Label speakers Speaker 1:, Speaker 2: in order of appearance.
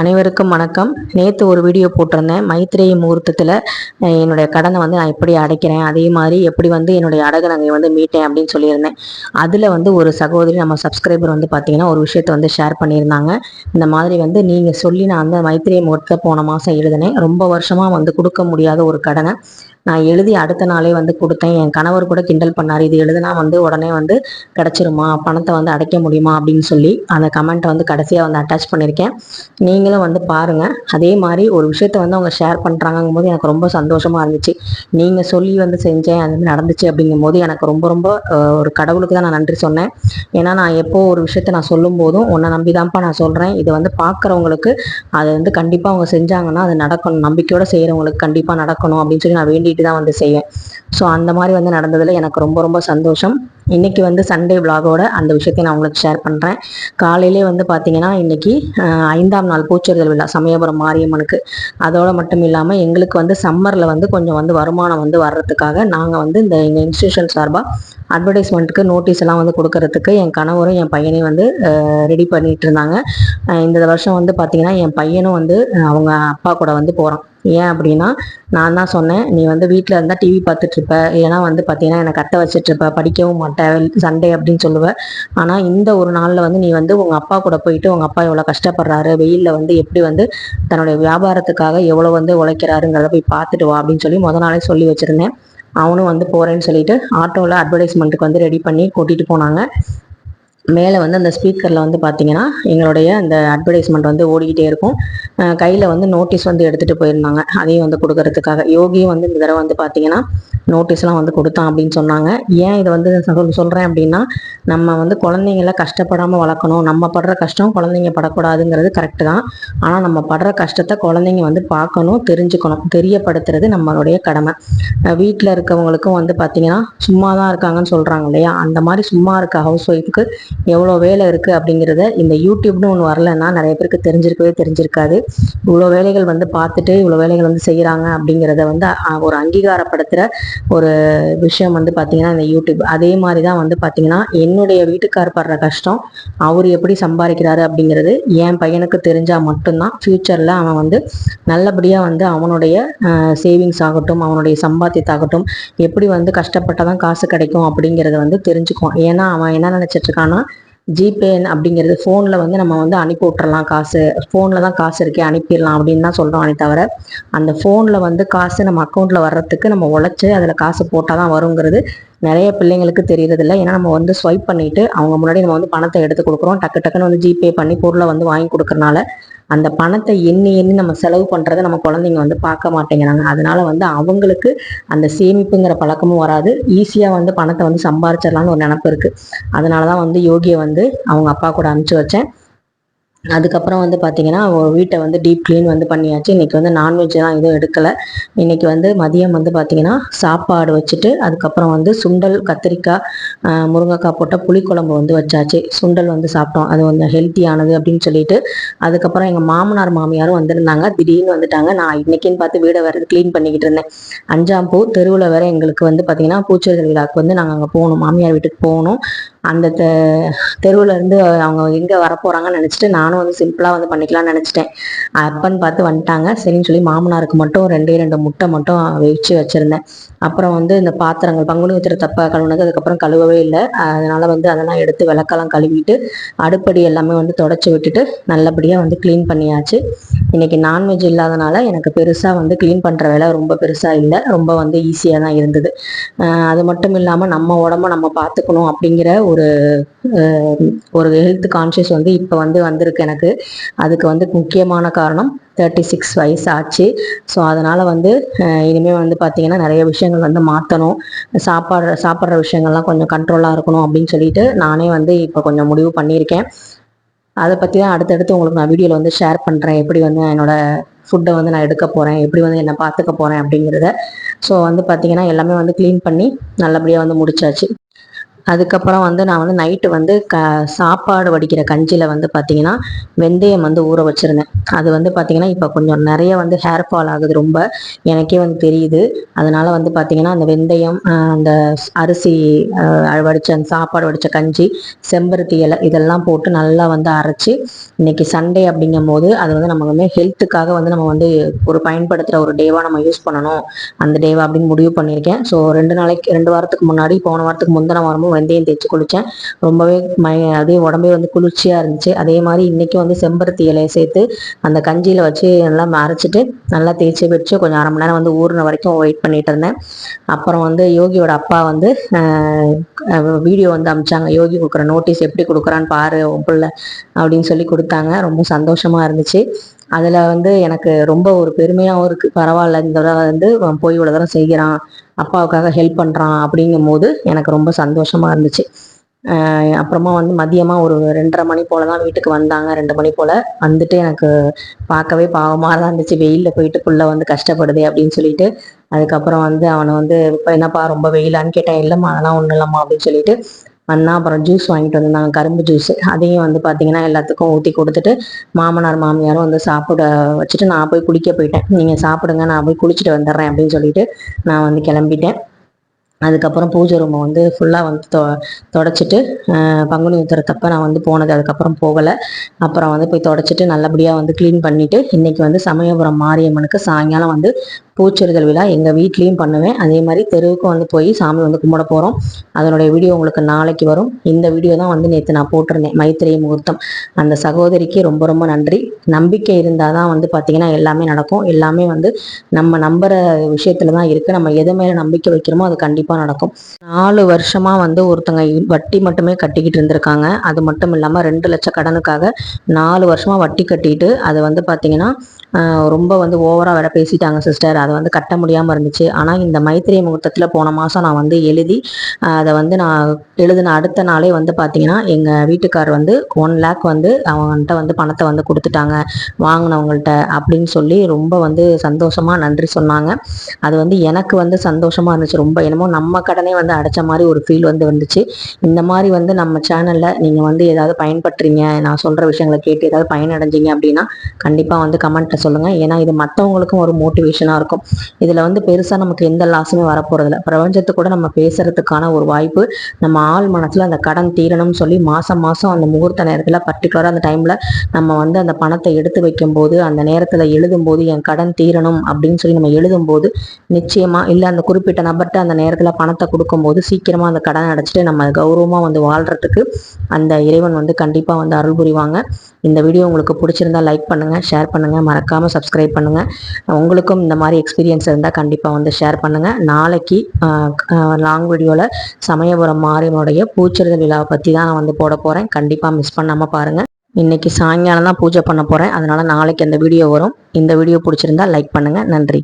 Speaker 1: அனைவருக்கும் வணக்கம். நேற்று ஒரு வீடியோ போட்டிருந்தேன். மைத்ரேயி முகூர்த்தத்தில் என்னுடைய கடனை நான் எப்படி அடைக்கிறேன், அதே மாதிரி எப்படி என்னுடைய அடகு நகை மீட்டேன் அப்படின்னு சொல்லியிருந்தேன். அதில் ஒரு சகோதரி நம்ம சப்ஸ்கிரைபர் பார்த்தீங்கன்னா ஒரு விஷயத்தை ஷேர் பண்ணியிருந்தாங்க. இந்த மாதிரி நீங்கள் சொல்லி நான் அந்த மைத்ரேயி முகூர்த்தத்தை போன மாதம் எழுதினேன். ரொம்ப வருஷமாக கொடுக்க முடியாத ஒரு கடனை நான் எழுதி அடுத்த நாளே கொடுத்தேன். என் கணவர் கூட கிண்டல் பண்ணார், இது எழுதுனா உடனே கிடச்சிருமா, பணத்தை அடைக்க முடியுமா அப்படின்னு சொல்லி அந்த கமெண்ட்டை கடைசியாக அட்டாச் பண்ணியிருக்கேன். நீங்களும் பாருங்கள். அதே மாதிரி ஒரு விஷயத்த அவங்க ஷேர் பண்ணுறாங்கும் போது எனக்கு ரொம்ப சந்தோஷமாக இருந்துச்சு. நீங்கள் சொல்லி செஞ்சேன், அது நடந்துச்சு அப்படிங்கும் போது எனக்கு ரொம்ப ரொம்ப ஒரு கடவுளுக்கு தான் நான் நன்றி சொன்னேன். ஏன்னா நான் எப்போ ஒரு விஷயத்த நான் சொல்லும் போதும் உன்னை நம்பி தான்ப்பா நான் சொல்கிறேன், இதை பார்க்குறவங்களுக்கு அதை கண்டிப்பாக அவங்க செஞ்சாங்கன்னா அது நடக்கணும், நம்பிக்கையோடு செய்கிறவங்களுக்கு கண்டிப்பாக நடக்கணும் அப்படின்னு சொல்லி நான் வேண்டிட்டு தான் செய்வேன். ஸோ அந்த மாதிரி நடந்ததில் எனக்கு ரொம்ப ரொம்ப சந்தோஷம். இன்னைக்கு சண்டே விலாகோட அந்த விஷயத்தை நான் உங்களுக்கு ஷேர் பண்ணுறேன். காலையிலே பார்த்தீங்கன்னா இன்னைக்கு 5ஆம் நாள் பூச்செறிதல் விழா சமயபுரம் மாரியம்மனுக்கு. அதோட மட்டும் இல்லாமல் எங்களுக்கு சம்மரில் கொஞ்சம் வருமானம் வர்றதுக்காக நாங்கள் இந்த எங்கள் இன்ஸ்டியூஷன் சார்பாக அட்வர்டைஸ்மெண்ட்டுக்கு நோட்டீஸ் எல்லாம் கொடுக்கறதுக்கு என் கணவரும் என் பையனையும் ரெடி பண்ணிட்டு இருந்தாங்க. இந்த வருஷம் பார்த்தீங்கன்னா என் பையனும் அவங்க அப்பா கூட போகிறான். ஏன் அப்படின்னா நான் தான் சொன்னேன், நீ வீட்டில் இருந்தால் டிவி பார்த்துட்டு இருப்ப, ஏன்னா பார்த்தீங்கன்னா என்னை கத்த வச்சுட்டு இருப்ப, படிக்கவும் மாட்டேன் சண்டே அப்படின்னு சொல்லுவேன். ஆனால் இந்த ஒரு நாளில் நீ உங்கள் அப்பா கூட போயிட்டு உங்கள் அப்பா எவ்வளோ கஷ்டப்படுறாரு, வெயிலில் எப்படி தன்னுடைய வியாபாரத்துக்காக எவ்வளோ உழைக்கிறாருங்கிறத போய் பார்த்துட்டு வா அப்படின்னு சொல்லி நாளே சொல்லி வச்சுருந்தேன். அவனும் போகிறேன்னு சொல்லிட்டு ஆட்டோவில் அட்வர்டைஸ்மெண்ட்டுக்கு ரெடி பண்ணி கூட்டிகிட்டு போனாங்க. மேலே அந்த ஸ்பீக்கரில் பார்த்தீங்கன்னா எங்களுடைய அந்த அட்வர்டைஸ்மெண்ட் ஓடிக்கிட்டே இருக்கும். கையில் நோட்டீஸ் எடுத்துகிட்டு போயிருந்தாங்க, அதையும் கொடுக்கறதுக்காக. யோகியும் இந்த தடவை பார்த்தீங்கன்னா நோட்டீஸ்லாம் கொடுத்தான் அப்படின்னு சொன்னாங்க. ஏன் இதை சொல்கிறேன் அப்படின்னா, நம்ம குழந்தைங்கள கஷ்டப்படாமல் வளர்க்கணும். நம்ம படுற கஷ்டம் குழந்தைங்க படக்கூடாதுங்கிறது கரெக்டு தான். ஆனால் நம்ம படுற கஷ்டத்தை குழந்தைங்க பார்க்கணும், தெரிஞ்சுக்கணும், தெரியப்படுத்துறது நம்மளுடைய கடமை. வீட்டில் இருக்கவங்களுக்கும் பார்த்தீங்கன்னா சும்மா தான் இருக்காங்கன்னு சொல்கிறாங்க இல்லையா, அந்த மாதிரி சும்மா இருக்க ஹவுஸ் ஒய்ஃபுக்கு எவ்வளோ வேலை இருக்குது அப்படிங்கிறத இந்த யூடியூப்னு ஒன்று வரலைன்னா நிறைய பேருக்கு தெரிஞ்சிருக்காது. இவ்வளோ வேலைகள் பார்த்துட்டு இவ்வளோ வேலைகள் செய்கிறாங்க அப்படிங்கிறத ஒரு அங்கீகாரப்படுத்துகிற ஒரு விஷயம் பார்த்தீங்கன்னா இந்த யூடியூப். அதே மாதிரி தான் பார்த்தீங்கன்னா என்னுடைய வீட்டுக்கார் படுற கஷ்டம், அவர் எப்படி சம்பாதிக்கிறாரு அப்படிங்கிறது என் பையனுக்கு தெரிஞ்சால் மட்டும்தான் ஃப்யூச்சரில் அவன் நல்லபடியாக அவனுடைய சேவிங்ஸ் ஆகட்டும், அவனுடைய சம்பாத்தியத்தாகட்டும் எப்படி கஷ்டப்பட்டால் தான் காசு கிடைக்கும் அப்படிங்கிறத தெரிஞ்சுக்குவான். ஏன்னா அவன் என்ன நினச்சிட்டு இருக்கான்னா, ஜிபே அப்படிங்கிறது ஃபோனில் நம்ம அனுப்பி விட்டுறலாம், காசு ஃபோனில் தான் காசு இருக்கே அனுப்பிடலாம் அப்படின்னு தான் சொல்கிறோம். தவிர அந்த ஃபோனில் காசு நம்ம அக்கௌண்ட்டில் வர்றதுக்கு நம்ம உழைச்சி அதில் காசு போட்டால் தான் வருங்கிறது நிறைய பிள்ளைங்களுக்கு தெரியறதில்ல. ஏன்னா நம்ம ஸ்வைப் பண்ணிவிட்டு அவங்க முன்னாடி நம்ம பணத்தை எடுத்து கொடுக்குறோம், டக்கு டக்குன்னு ஜிபே பண்ணி பொருளை வாங்கி கொடுக்கறனால அந்த பணத்தை எண்ணி நம்ம செலவு பண்ணுறதை நம்ம குழந்தைங்க பார்க்க மாட்டேங்கிறாங்க. அதனால அவங்களுக்கு அந்த சேமிப்புங்கிற பழக்கமும் வராது, ஈஸியாக பணத்தை சம்பாரிச்சிடலான்னு ஒரு நினப்பு இருக்குது. அதனால தான் யோகியை அவங்க அப்பா கூட அனுப்பிச்சி வச்சேன். அதுக்கப்புறம் பார்த்தீங்கன்னா வீட்டை டீப் க்ளீன் பண்ணியாச்சு. இன்றைக்கி நான்வெஜ் தான் எதுவும் எடுக்கலை. இன்றைக்கி மதியம் பார்த்தீங்கன்னா சாப்பாடு வச்சுட்டு அதுக்கப்புறம் சுண்டல், கத்திரிக்காய், முருங்கைக்காய் போட்ட புளிக்குழம்பு வச்சாச்சு. சுண்டல் சாப்பிட்டோம், அது ஹெல்த்தியானது அப்படின்னு சொல்லிட்டு. அதுக்கப்புறம் எங்கள் மாமனார் மாமியாரும் வந்திருந்தாங்க, திடீர்னு வந்துட்டாங்க. நான் இன்னைக்குன்னு பார்த்து வீடை வேறு க்ளீன் பண்ணிக்கிட்டு இருந்தேன். 5ஆம் பூ தெருவில் வேறு எங்களுக்கு பார்த்தீங்கன்னா பூச்செறிதல் விழாவுக்கு நாங்கள் அங்கே போகணும், மாமியார் வீட்டுக்கு போகணும். அந்த தெருவில் இருந்து அவங்க எங்கே வரப்போகிறாங்கன்னு நினச்சிட்டு நானும் சிம்பிளாக பண்ணிக்கலாம்னு நினச்சிட்டேன். அப்பன்னு பார்த்து வந்துட்டாங்க. சரின்னு சொல்லி மாமனாருக்கு மட்டும் 2 முட்டை மட்டும் வச்சு வச்சுருந்தேன். அப்புறம் இந்த பாத்திரங்கள் பங்குனி உத்திர தப்பா கழுவுனது அதுக்கப்புறம் கழுவவே இல்லை. அதனால் அதெல்லாம் எடுத்து விளக்கெல்லாம் கழுவிட்டு அடுப்படி எல்லாமே தொடச்சி விட்டுட்டு நல்லபடியாக க்ளீன் பண்ணியாச்சு. இன்றைக்கி நான்வெஜ் இல்லாதனால எனக்கு பெருசாக க்ளீன் பண்ணுற வேலை ரொம்ப பெருசாக இல்லை, ரொம்ப ஈஸியாக தான் இருந்தது. அது மட்டும் இல்லாமல் நம்ம உடம்ப நம்ம பார்த்துக்கணும் அப்படிங்கிற ஒரு ஹெல்த் கான்ஷியஸ் இப்போ வந்திருக்கு எனக்கு. அதுக்கு முக்கியமான காரணம் 36 வயசு ஆச்சு. ஸோ அதனால் இனிமேல் பார்த்தீங்கன்னா நிறைய விஷயங்கள் மாற்றணும், சாப்பிட்ற விஷயங்கள்லாம் கொஞ்சம் கண்ட்ரோலாக இருக்கணும் அப்படின்னு சொல்லிட்டு நானே இப்போ கொஞ்சம் முடிவு பண்ணியிருக்கேன். அதை பற்றி தான் அடுத்தடுத்து உங்களுக்கு நான் வீடியோவில் ஷேர் பண்ணுறேன், எப்படி என்னோடய ஃபுட்டை நான் எடுக்க போகிறேன், எப்படி என்னை பார்த்துக்க போகிறேன் அப்படிங்கிறத. ஸோ பார்த்தீங்கன்னா எல்லாமே க்ளீன் பண்ணி நல்லபடியாக முடிச்சாச்சு. அதுக்கப்புறம் வந்து நான் வந்து நைட்டு வந்து சாப்பாடு வடிக்கிற கஞ்சியில் வந்து பார்த்திங்கன்னா வெந்தயம் வந்து ஊற வச்சுருந்தேன். அது வந்து பார்த்திங்கன்னா இப்போ கொஞ்சம் நிறைய வந்து ஹேர் ஃபால் ஆகுது ரொம்ப, எனக்கே வந்து தெரியுது. அதனால் வந்து பார்த்திங்கன்னா அந்த வெந்தயம், அந்த அரிசி வடித்த அந்த சாப்பாடு வடித்த கஞ்சி, செம்பருத்தி இலை இதெல்லாம் போட்டு நல்லா வந்து அரைச்சி, இன்றைக்கி சண்டே அப்படிங்கும் போது அது வந்து நம்ம வந்து ஹெல்த்துக்காக வந்து நம்ம வந்து ஒரு பயன்படுத்துகிற ஒரு டேவாக நம்ம யூஸ் பண்ணணும் அந்த டேவா அப்படின்னு முடிவு பண்ணியிருக்கேன். ஸோ 2 வாரத்துக்கு முன்னாடி, போன வாரத்துக்கு முந்தின வாரமும் வெந்தயம் தேய்ச்சி குளித்தேன். ரொம்பவே அதே உடம்பே வந்து குளிர்ச்சியாக இருந்துச்சு. அதே மாதிரி இன்றைக்கி வந்து செம்பருத்தி இலையை சேர்த்து அந்த கஞ்சியில் வச்சு நல்லா அரைச்சிட்டு நல்லா தேய்ச்சி வச்சு கொஞ்சம் அரை மணி நேரம் வந்து ஊறின வரைக்கும் வெயிட் பண்ணிட்டு இருந்தேன். அப்புறம் வந்து யோகியோட அப்பா வந்து வீடியோ வந்து அமிச்சாங்க, யோகி கொடுக்குற நோட்டீஸ் எப்படி கொடுக்குறான்னு பாரு உன் பிள்ளை அப்படின்னு சொல்லி கொடுத்தாங்க. ரொம்ப சந்தோஷமாக இருந்துச்சு. அதில் வந்து எனக்கு ரொம்ப ஒரு பெருமையாகவும் இருக்குது. பரவாயில்ல, இந்த தடவை வந்து போய் இவ்வளோ தூரம் செய்கிறான், அப்பாவுக்காக ஹெல்ப் பண்ணுறான் அப்படிங்கும் போது எனக்கு ரொம்ப சந்தோஷமாக இருந்துச்சு. அப்புறமா வந்து மதியமாக ஒரு 2:30 மணி போல் தான் வீட்டுக்கு வந்தாங்க. 2 மணி போல் வந்துட்டு எனக்கு பார்க்கவே பாவமாக தான் இருந்துச்சு. வெயிலில் போயிட்டு புள்ள வந்து கஷ்டப்படுதே அப்படின்னு சொல்லிட்டு. அதுக்கப்புறம் வந்து அவனை வந்து இப்போ என்னப்பா ரொம்ப வெயிலான்னு கேட்டேன். இல்லைம்மா அதெல்லாம் ஒன்றும் இல்லைம்மா அப்படின்னு சொல்லிட்டு வந்தான். அப்புறம் ஜூஸ் வாங்கிட்டு வந்திருந்தாங்க, கரும்பு ஜூஸ். அதையும் வந்து பார்த்திங்கன்னா எல்லாத்துக்கும் ஊற்றி கொடுத்துட்டு மாமனார் மாமியாரும் வந்து சாப்பிட வச்சுட்டு நான் போய் குளிக்க போயிட்டேன். நீங்கள் சாப்பிடுங்க, நான் போய் குளிச்சுட்டு வந்துடுறேன் அப்படின்னு சொல்லிட்டு நான் வந்து கிளம்பிட்டேன். அதுக்கப்புறம் பூஜை ரூமை வந்து ஃபுல்லாக வந்து தொடச்சிட்டு பங்குனி உத்திரத்தப்போ நான் வந்து போனது, அதுக்கப்புறம் போகலை. அப்புறம் வந்து போய் தொடச்சிட்டு நல்லபடியாக வந்து க்ளீன் பண்ணிவிட்டு இன்றைக்கி வந்து சமயபுரம் மாரியம்மனுக்கு சாயங்காலம் வந்து பூச்செறிதல் விழா எங்கள் வீட்லேயும் பண்ணுவேன். அதே மாதிரி தெருவுக்கும் வந்து போய் சாமி வந்து கும்பிட போகிறோம். அதனுடைய வீடியோ உங்களுக்கு நாளைக்கு வரும். இந்த வீடியோ தான் வந்து நேற்று நான் போட்டிருந்தேன், மைத்திரை முகூர்த்தம். அந்த சகோதரிக்கு ரொம்ப ரொம்ப நன்றி. நம்பிக்கை இருந்தால் தான் வந்து பார்த்திங்கன்னா எல்லாமே நடக்கும். எல்லாமே வந்து நம்ம நம்புகிற விஷயத்துல தான் இருக்குது. நம்ம எது மேலே நம்பிக்கை வைக்கிறோமோ அது கண்டிப்பாக நடக்கும். 4 வருஷமாக வந்து ஒருத்தங்க வட்டி மட்டுமே கட்டிக்கிட்டு இருந்திருக்காங்க. அது மட்டும் இல்லாமல் 2 லட்சம் கடனுக்காக 4 வருஷமாக வட்டி கட்டிட்டு அதை வந்து பார்த்திங்கன்னா ரொம்ப வந்து ஓவராக வேற பேசிட்டாங்க சிஸ்டர். அதை வந்து கட்ட முடியாமல் இருந்துச்சு. ஆனால் இந்த மைத்திரை முகூர்த்தத்தில் போன மாதம் நான் வந்து எழுதி அதை வந்து நான் எழுதின அடுத்த நாளே வந்து பார்த்திங்கன்னா எங்கள் வீட்டுக்கார் வந்து 1 லேக் வந்து அவங்கள்ட்ட வந்து பணத்தை வந்து கொடுத்துட்டாங்க வாங்கினவங்கள்ட்ட அப்படின்னு சொல்லி ரொம்ப வந்து சந்தோஷமாக நன்றி சொன்னாங்க. அது வந்து எனக்கு வந்து சந்தோஷமாக இருந்துச்சு. ரொம்ப என்னமோ நம்ம கடனே வந்து அடைச்ச மாதிரி ஒரு ஃபீல் வந்து வந்துச்சு. இந்த மாதிரி வந்து நம்ம சேனலில் நீங்கள் வந்து ஏதாவது பயன்படுறீங்க, நான் சொல்கிற விஷயங்களை கேட்டு ஏதாவது பயனடைஞ்சிங்க அப்படின்னா கண்டிப்பாக வந்து கமெண்ட்டில் சொல்லுங்கள். ஏன்னா இது மற்றவங்களுக்கும் ஒரு மோட்டிவேஷனாக இருக்கும். இதில் வந்து பெருசாக நமக்கு எந்த லாஸுமே வரப்போகிறதில்ல. பிரபஞ்சத்தை கூட நம்ம பேசுகிறதுக்கான ஒரு வாய்ப்பு. நம்ம ஆள் மனசில் அந்த கடன் தீரணும்னு சொல்லி மாதம் அந்த முகூர்த்த நேரத்தில் பர்டிகுலராக அந்த டைமில் நம்ம வந்து அந்த பணத்தை எடுத்து வைக்கும்போது, அந்த நேரத்தில் எழுதும்போது என் கடன் தீரணும் அப்படின்னு சொல்லி நம்ம எழுதும்போது நிச்சயமாக, இல்லை அந்த குறிப்பிட்ட நபர்கிட்ட அந்த நேரத்தில் பணத்தை கொடுக்கும்போது சீக்கிரமாக அந்த கடனை அடைச்சிட்டு நம்ம கௌரவமாக வந்து வாழ்கிறதுக்கு அந்த இறைவன் வந்து கண்டிப்பாக வந்து அருள் புரிவாங்க. இந்த வீடியோ உங்களுக்கு பிடிச்சிருந்தா லைக் பண்ணுங்கள், ஷேர் பண்ணுங்கள், மறக்காமல் சப்ஸ்கிரைப் பண்ணுங்கள். உங்களுக்கும் இந்த மாதிரி எக்ஸ்பீரியன்ஸ் இருந்தால் கண்டிப்பாக வந்து ஷேர் பண்ணுங்கள். நாளைக்கு லாங் வீடியோவில் சமயபுரம் மாரியம்மனுடைய பூச்செறிதல் விழாவை பற்றி தான் நான் வந்து போட போகிறேன். கண்டிப்பாக மிஸ் பண்ணாமல் பாருங்கள். இன்றைக்கி சாயங்காலம் தான் பூஜை பண்ண போகிறேன். அதனால் நாளைக்கு அந்த வீடியோ வரும். இந்த வீடியோ பிடிச்சிருந்தா லைக் பண்ணுங்கள். நன்றி.